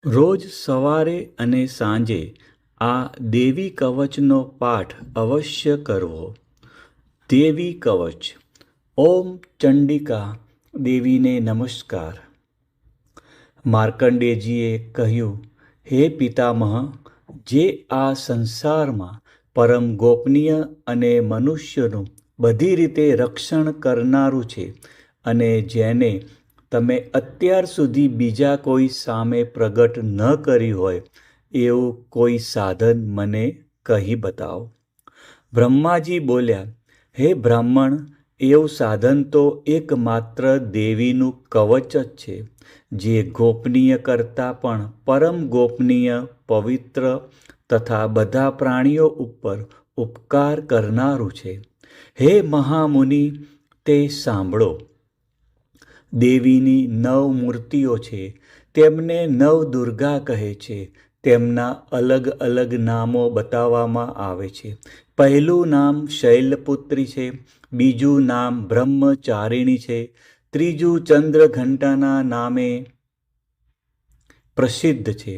રોજ સવારે અને સાંજે આ દેવી કવચનો પાઠ અવશ્ય કરવો. દેવી કવચ. ઓમ ચંડિકા દેવીને નમસ્કાર. માર્કંડેયજીએ કહ્યું, હે પિતામહ, જે આ સંસારમાં પરમ ગોપનીય અને મનુષ્યનું બધી રીતે રક્ષણ કરનારું છે અને જેને તમે અત્યાર સુધી બીજા કોઈ સામે પ્રગટ ન કરી હોય એવું કોઈ સાધન મને કહી બતાવો. બ્રહ્માજી બોલ્યા, હે બ્રાહ્મણ, એવું સાધન તો એકમાત્ર દેવીનું કવચ જ છે, જે ગોપનીય કરતાં પણ પરમ ગોપનીય, પવિત્ર તથા બધા પ્રાણીઓ ઉપર ઉપકાર કરનારું છે. હે મહામુનિ, તે સાંભળો. દેવીની 9 મૂર્તિઓ છે. તેમને નવદુર્ગા કહે છે. તેમના અલગ અલગ નામો બતાવવામાં આવે છે. પહેલું નામ શૈલપુત્રી છે, બીજું નામ બ્રહ્મચારિણી છે, ત્રીજું ચંદ્રઘંટાના નામે પ્રસિદ્ધ છે,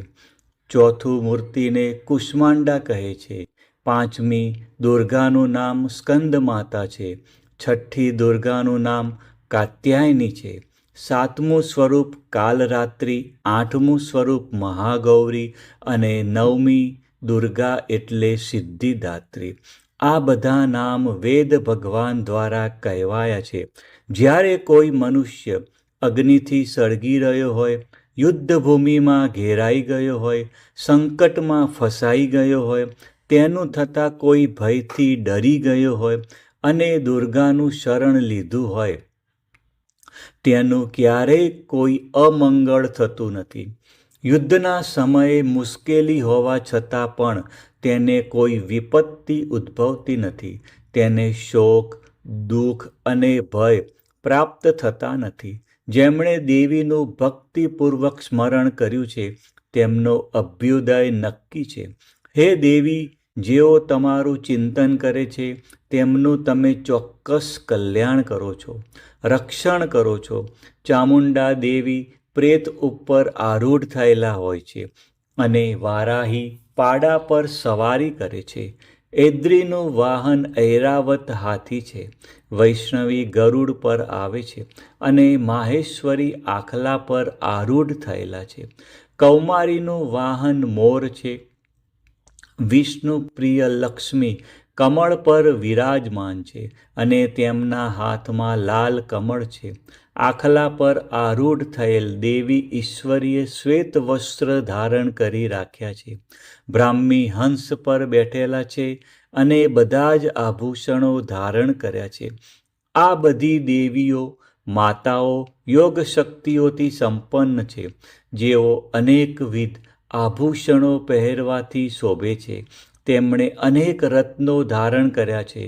ચોથું મૂર્તિને કુષ્માંડા કહે છે, પાંચમી દુર્ગાનું નામ સ્કંદમાતા છે, છઠ્ઠી દુર્ગાનું નામ કાત્યાયની છે, સાતમું સ્વરૂપ કાલરાત્રિ, આઠમું સ્વરૂપ મહાગૌરી અને નવમી દુર્ગા એટલે સિદ્ધિદાત્રી. આ બધા નામ વેદ ભગવાન દ્વારા કહેવાયા છે. જ્યારે કોઈ મનુષ્ય અગ્નિથી સળગી રહ્યો હોય, યુદ્ધભૂમિમાં ઘેરાઈ ગયો હોય, સંકટમાં ફસાઈ ગયો હોય, તેનું થતાં કોઈ ભયથી ડરી ગયો હોય અને દુર્ગાનું શરણ લીધું હોય, તેનું ક્યારેય કોઈ અમંગળ થતું નથી. યુદ્ધના સમયે મુશ્કેલી હોવા છતાં પણ તેને કોઈ વિપત્તિ ઉદ્ભવતી નથી. તેને શોક, દુઃખ અને ભય પ્રાપ્ત થતા નથી. જેમણે દેવીનું ભક્તિપૂર્વક સ્મરણ કર્યું છે તેમનો અભ્યુદય નક્કી છે. હે દેવી, જેઓ તમારું ચિંતન કરે છે તેમનું તમે ચોક્કસ કલ્યાણ કરો છો, રક્ષણ કરો છો. ચામુંડા દેવી પ્રેત ઉપર આરૂઢ થયેલા હોય છે અને વારાહી પાડા પર સવારી કરે છે. ઐદ્રીનું વાહન ઐરાવત હાથી છે. વૈષ્ણવી ગરુડ પર આવે છે અને માહેશ્વરી આખલા પર આરૂઢ થયેલા છે. કૌમારીનું વાહન મોર છે. વિષ્ણુ પ્રિય લક્ષ્મી કમળ પર વિરાજમાન છે અને તેમના હાથમાં લાલ કમળ છે. આખલા પર આરૂઢ થયેલ દેવી ઈશ્વરીએ શ્વેત વસ્ત્ર ધારણ કરી રાખ્યા છે. બ્રાહ્મી હંસ પર બેઠેલા છે અને બધા જ આભૂષણો ધારણ કર્યા છે. આ બધી દેવીઓ માતાઓ યોગ શક્તિઓથી સંપન્ન છે, જેઓ અનેકવિધ આભૂષણો પહેરવાથી શોભે છે. તેમણે અનેક રત્નો ધારણ કર્યા છે,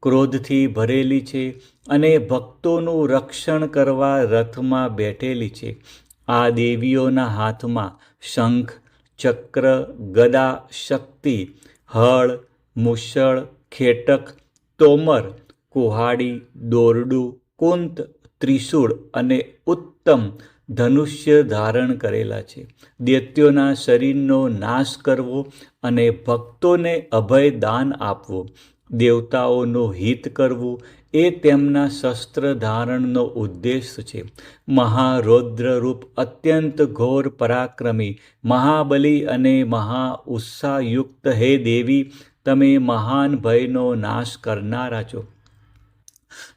ક્રોધથી ભરેલી છે અને ભક્તોનું રક્ષણ કરવા રથમાં બેઠેલી છે. આ દેવીઓના હાથમાં શંખ, ચક્ર, ગદા, શક્તિ, હળ, મુશળ, ખેટક, તોમર, કુહાડી, દોરડું, કુંત, ત્રિશૂળ અને ઉત્તમ ધનુષ્ય ધારણ કરેલા છે. દૈત્યોના શરીરનો નાશ કરવો અને ભક્તોને અભય દાન આપવું, દેવતાઓનું હિત કરવું એ તેમના શસ્ત્ર ધારણનો ઉદ્દેશ છે. મહારૌદ્ર રૂપ, અત્યંત ઘોર પરાક્રમી, મહાબલી અને મહા ઉત્સાહયુક્ત હે દેવી, તમે મહાન ભયનો નાશ કરનારા છો.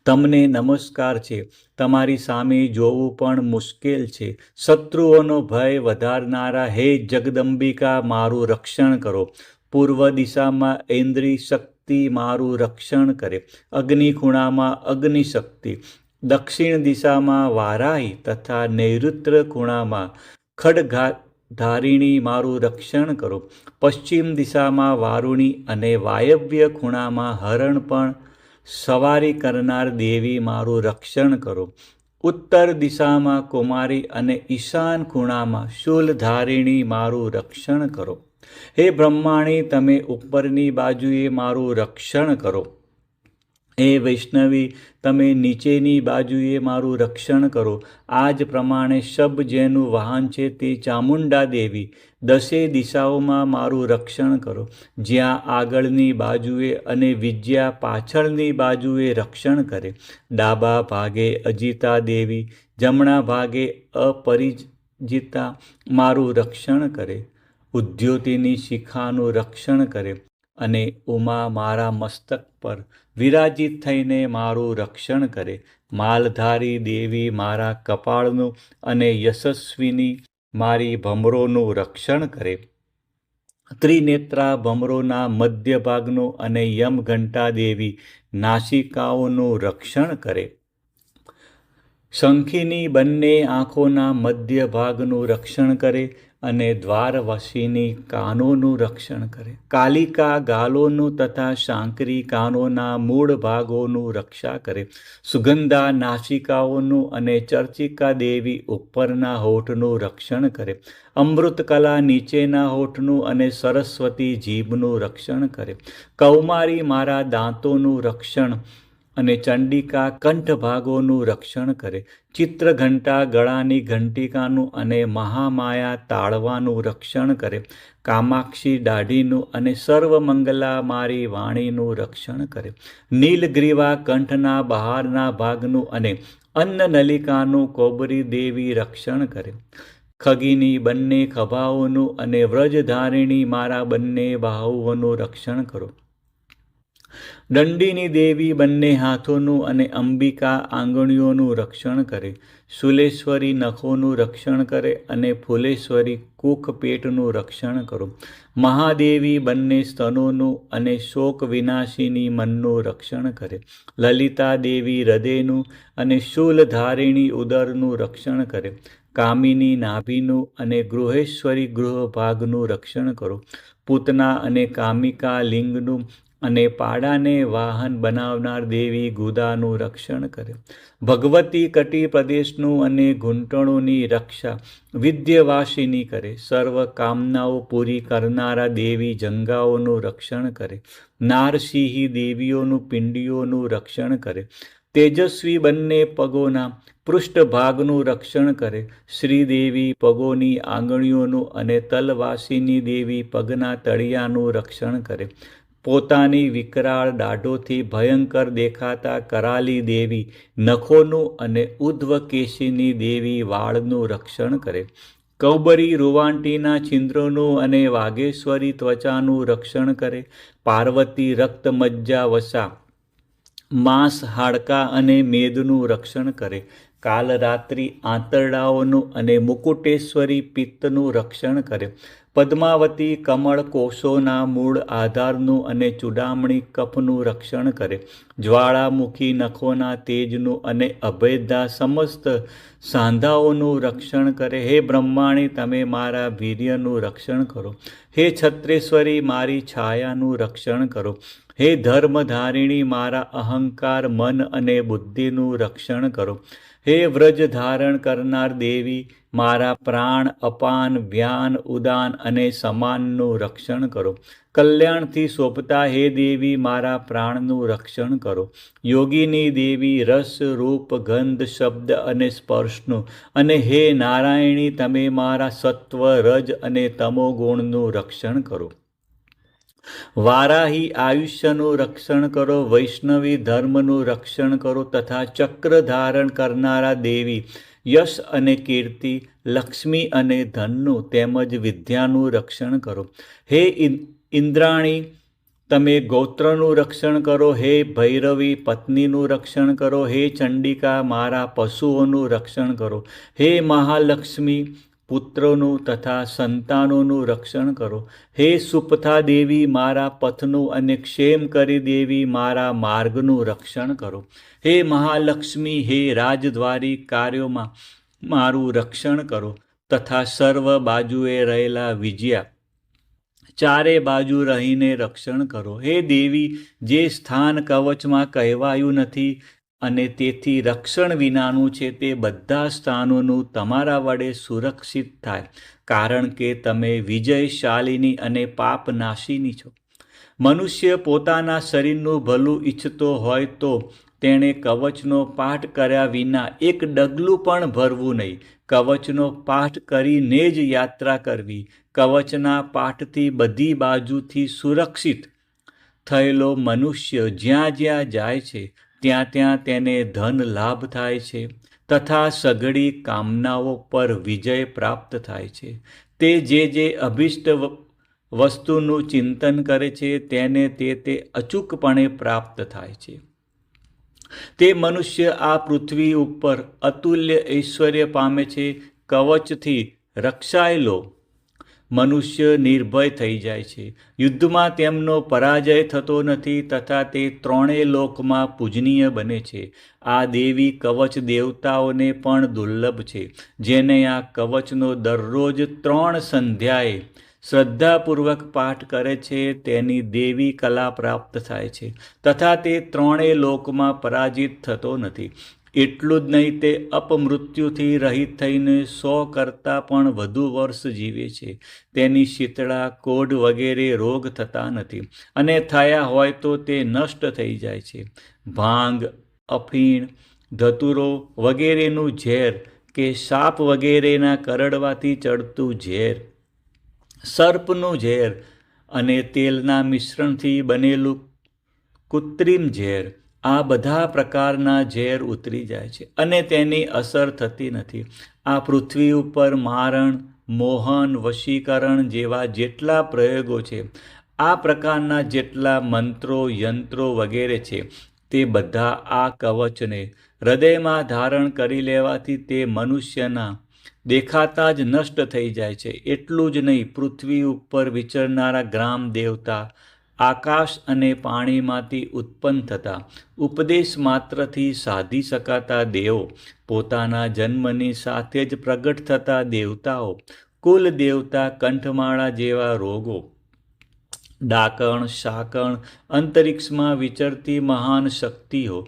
તમને નમસ્કાર છે. તમારી સામે જોવું પણ મુશ્કેલ છે. શત્રુઓનો ભય વધારનારા હે જગદંબિકા, મારું રક્ષણ કરો. પૂર્વ દિશામાં ઐન્દ્રી શક્તિ મારું રક્ષણ કરે. અગ્નિ ખૂણામાં અગ્નિ શક્તિ, દક્ષિણ દિશામાં વારાહી તથા નૈઋત્ય ખૂણામાં ખડ્ગધારિણી મારું રક્ષણ કરો. પશ્ચિમ દિશામાં વારુણી અને વાયવ્ય ખૂણામાં હરણ પણ સવારી કરનાર દેવી મારું રક્ષણ કરો. ઉત્તર દિશામાં કુમારી અને ઈશાન ખૂણામાં શૂલધારિણી મારું રક્ષણ કરો. હે બ્રહ્માણી, તમે ઉપરની બાજુએ મારું રક્ષણ કરો. હે વૈષ્ણવી, તમે નીચેની બાજુએ મારું રક્ષણ કરો. આ જ પ્રમાણે શબ જેનું વાહન છે તે ચામુંડા દેવી, 10 દિશાઓમાં મારું રક્ષણ કરો. જ્યાં આગળની બાજુએ અને વિજ્યા પાછળની બાજુએ રક્ષણ કરે. ડાબા ભાગે અજિતા દેવી, જમણા ભાગે અપરિજિતા મારું રક્ષણ કરે. ઉદ્યોતિની શિખાનું રક્ષણ કરે અને ઉમા મારા મસ્તક પર વિરાજિત થઈને મારું રક્ષણ કરે. માલધારી દેવી મારા કપાળનું અને યશસ્વીની મારી ભમરોનું રક્ષણ કરે. ત્રિનેત્રા ભમરોના મધ્ય ભાગનું અને યમઘંટા દેવી નાસિકાઓનું રક્ષણ કરે. શંખીની બંને આંખોના મધ્ય ભાગનું રક્ષણ કરે અને દ્વારવશીની કાનોનું રક્ષણ કરે. કાલિકા ગાલોનું તથા શાંકરી કાનોના મૂળ ભાગોનું રક્ષા કરે. સુગંધા નાસિકાઓનું અને ચર્ચિકા દેવી ઉપરના હોઠનું રક્ષણ કરે. અમૃતકલા નીચેના હોઠનું અને સરસ્વતી જીભનું રક્ષણ કરે. કૌમારી મારા દાંતોનું રક્ષણ અને ચંડિકા કંઠ ભાગોનું રક્ષણ કરે. ચિત્રઘંટા ગળાની ઘંટિકાનું અને મહામાયા તાળવાનું રક્ષણ કરે. કામાક્ષી દાઢીનું અને સર્વમંગલા મારી વાણીનું રક્ષણ કરે. નીલગ્રીવા કંઠના બહારના ભાગનું અને અન્નનલિકાનું કૌબરી દેવી રક્ષણ કરે. ખગીની બંને ખભાઓનું અને વ્રજધારિણી મારા બંને બાહુઓનું રક્ષણ કરો. દંડીની દેવી બંને હાથોનું અને અંબિકા આંગળીઓનું રક્ષણ કરે. શૂલેશ્વરી નખોનું રક્ષણ કરે અને ફૂલેશ્વરી કુખ પેટનું રક્ષણ કરો. મહાદેવી બંને સ્તનોનું અને શોક વિનાશીની મનનું રક્ષણ કરે. લલિતા દેવી હૃદયનું અને શૂલધારિણી ઉદરનું રક્ષણ કરે. કામિની નાભીનું અને ગૃહેશ્વરી ગૃહ ભાગનું રક્ષણ કરો. પૂતના અને કામિકા લિંગનું અને પાડાને વાહન બનાવનાર દેવી ગુદાનું રક્ષણ કરે. ભગવતી કટી પ્રદેશનું અને ઘૂંટણોની રક્ષા વિદ્યવાસિની કરે. સર્વ કામનાઓ પૂરી કરનારા દેવી જંગાઓનું રક્ષણ કરે. નારસિંહી દેવીઓનું પિંડીઓનું રક્ષણ કરે. તેજસ્વી બંને પગોના પૃષ્ઠભાગનું રક્ષણ કરે. શ્રીદેવી પગોની આંગળીઓનું અને તલવાસીની દેવી પગના તળિયાનું રક્ષણ કરે. પોતાની વિકરાળ દાઢોથી ભયંકર દેખાતા કરાલી દેવી નખોનું અને ઉધ્વકેશીની દેવી વાળનું રક્ષણ કરે. કૌબરી રૂવાંટીના છિદ્રોનું અને વાઘેશ્વરી ત્વચાનું રક્ષણ કરે. પાર્વતી રક્ત મજ્જા વસા માંસ હાડકાં અને મેદનું રક્ષણ કરે. કાલરાત્રિ આંતરડાઓનું અને મુકુટેશ્વરી પિત્તનું રક્ષણ કરે. પદ્માવતી કમળ કોષોના મૂળ આધારનું અને ચૂડામણી કફનું રક્ષણ કરે. જ્વાળામુખી નખોના તેજનું અને અભેદા સમસ્ત સાંધાઓનું રક્ષણ કરે. હે બ્રહ્માણી, તમે મારા વીર્યનું રક્ષણ કરો. હે છત્રેશ્વરી, મારી છાયાનું રક્ષણ કરો. હે ધર્મધારિણી, મારા અહંકાર મન અને બુદ્ધિનું રક્ષણ કરો. હે વ્રજ ધારણ કરનાર દેવી, મારા પ્રાણ અપાન વ્યાન ઉદાન અને સમાનનું રક્ષણ કરો. કલ્યાણથી શોભતા હે દેવી, મારા પ્રાણનું રક્ષણ કરો. યોગીની દેવી રસ રૂપ ગંધ શબ્દ અને સ્પર્શનું અને હે નારાયણી, તમે મારા સત્વ રજ અને તમો ગુણનું રક્ષણ કરો. વારાહી આયુષ્યનું રક્ષણ કરો. વૈષ્ણવી ધર્મનું રક્ષણ કરો તથા ચક્ર ધારણ કરનારા દેવી યશ અને કીર્તિ, લક્ષ્મી અને ધનનું તેમજ વિદ્યાનું રક્ષણ કરો. હે ઇન્દ્રાણી, તમે ગોત્રનું રક્ષણ કરો. હે ભૈરવી, પત્નીનું રક્ષણ કરો. હે ચંડિકા, મારા પશુઓનું રક્ષણ કરો. હે મહાલક્ષ્મી, પુત્રોનું તથા સંતાનોનું રક્ષણ કરો. હે સુપથા દેવી, મારા પથનું અને ક્ષેમકરી દેવી, મારા માર્ગનું રક્ષણ કરો. હે મહાલક્ષ્મી, હે રાજદ્વારી કાર્યોમાં મારું રક્ષણ કરો તથા સર્વ બાજુએ રહેલા વિજયા ચારે બાજુ રહીને રક્ષણ કરો. હે દેવી, જે સ્થાન કવચમાં કહેવાયું નથી અને તેથી રક્ષણ વિનાનું છે, તે બધા સ્થાનોનું તમારા વડે સુરક્ષિત થાય, કારણ કે તમે વિજયશાલિની અને પાપનાશીની છો. મનુષ્ય પોતાના શરીરનું ભલું ઈચ્છતો હોય તો તેણે કવચનો પાઠ કર્યા વિના એક ડગલું પણ ભરવું નહીં. કવચનો પાઠ કરીને જ યાત્રા કરવી. કવચના પાઠથી બધી બાજુથી સુરક્ષિત થયેલો મનુષ્ય જ્યાં જ્યાં જાય છે ત્યાં ત્યાં તેને ધન લાભ થાય છે તથા સઘળી કામનાઓ પર વિજય પ્રાપ્ત થાય છે. તે જે અભિષ્ટ વસ્તુનું ચિંતન કરે છે તેને તે અચૂકપણે પ્રાપ્ત થાય છે. તે મનુષ્ય આ પૃથ્વી ઉપર અતુલ્ય ઐશ્વર્ય પામે છે. કવચથી રક્ષાયેલો મનુષ્ય નિર્ભય થઈ જાય છે. યુદ્ધમાં તેમનો પરાજય થતો નથી તથા તે ત્રણેય લોકમાં પૂજનીય બને છે. આ દેવી કવચ દેવતાઓને પણ દુર્લભ છે. જેને આ કવચનો દરરોજ 3 સંધ્યાએ શ્રદ્ધાપૂર્વક પાઠ કરે છે તેની દેવી કલા પ્રાપ્ત થાય છે તથા તે ત્રણેય લોકમાં પરાજિત થતો નથી. એટલું જ નહીં, તે અપમૃત્યુથી રહિત થઈને 100 કરતાં પણ વધુ વર્ષ જીવે છે. તેની શીતળા, કોઢ વગેરે રોગ થતા નથી અને થયા હોય તો તે નષ્ટ થઈ જાય છે. ભાંગ, અફીણ, ધતુરો વગેરેનું ઝેર કે સાપ વગેરેના કરડવાથી ચડતું ઝેર, સર્પનું ઝેર અને તેલના મિશ્રણથી બનેલું કૃત્રિમ ઝેર, આ બધા પ્રકારના ઝેર ઉતરી જાય છે અને તેની અસર થતી નથી. આ પૃથ્વી ઉપર મારણ, મોહન, વશીકરણ જેવા જેટલા પ્રયોગો છે, આ પ્રકારના જેટલા મંત્રો, યંત્રો વગેરે છે, તે બધા આ કવચને હૃદયમાં ધારણ કરી લેવાથી તે મનુષ્યના દેખાતા જ નષ્ટ થઈ જાય છે. એટલું જ નહીં, પૃથ્વી ઉપર વિચરનારા ગ્રામ દેવતા, આકાશ અને પાણીમાંથી ઉત્પન્ન થતા, ઉપદેશ માત્રથી સાધી શકાતા દેવો, પોતાના જન્મની સાથે જ પ્રગટ થતા દેવતાઓ, કુલ દેવતા, કંઠમાળા જેવા રોગો, ડાકણ, શાકણ, અંતરિક્ષમાં વિચરતી મહાન શક્તિઓ,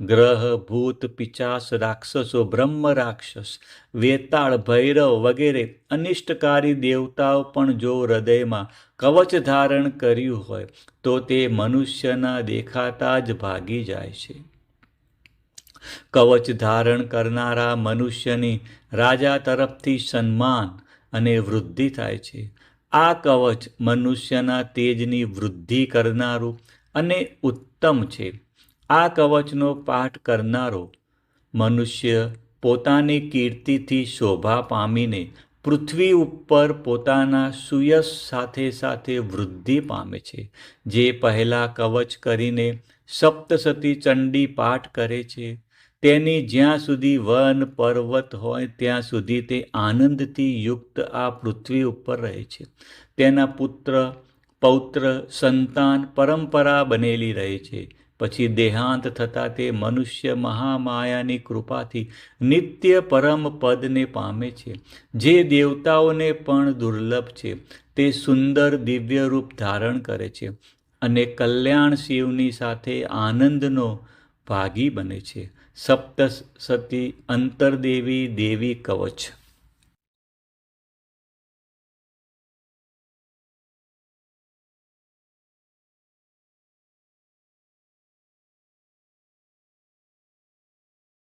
ગ્રહ, ભૂત, પિચાસ, રાક્ષસો, બ્રહ્મ રાક્ષસ, વેતાળ, ભૈરવ વગેરે અનિષ્ટકારી દેવતાઓ પણ જો હૃદયમાં કવચ ધારણ કર્યું હોય તો તે મનુષ્યના દેખાતા જ ભાગી જાય છે. કવચ ધારણ કરનારા મનુષ્યની રાજા તરફથી સન્માન અને વૃદ્ધિ થાય છે. આ કવચ મનુષ્યના તેજની વૃદ્ધિ કરનારું અને ઉત્તમ છે. આ કવચનો પાઠ કરનારો મનુષ્ય પોતાની કીર્તિથી શોભા પામીને પૃથ્વી ઉપર પોતાના સુયશ સાથે સાથે વૃદ્ધિ પામે છે. જે પહેલાં કવચ કરીને સપ્તસતી ચંડી પાઠ કરે છે, તેની જ્યાં સુધી વન પર્વત હોય ત્યાં સુધી તે આનંદથી યુક્ત આ પૃથ્વી ઉપર રહે છે. તેના પુત્ર, પૌત્ર, સંતાન પરંપરા બનેલી રહે છે. પછી દેહાંત થતાં તે મનુષ્ય મહામાયાની કૃપાથી નિત્ય પરમ પદને પામે છે, જે દેવતાઓને પણ દુર્લભ છે. તે સુંદર દિવ્ય રૂપ ધારણ કરે છે અને કલ્યાણ શિવની સાથે આનંદનો ભાગી બને છે. સપ્તસતી અંતરદેવી દેવી કવચ.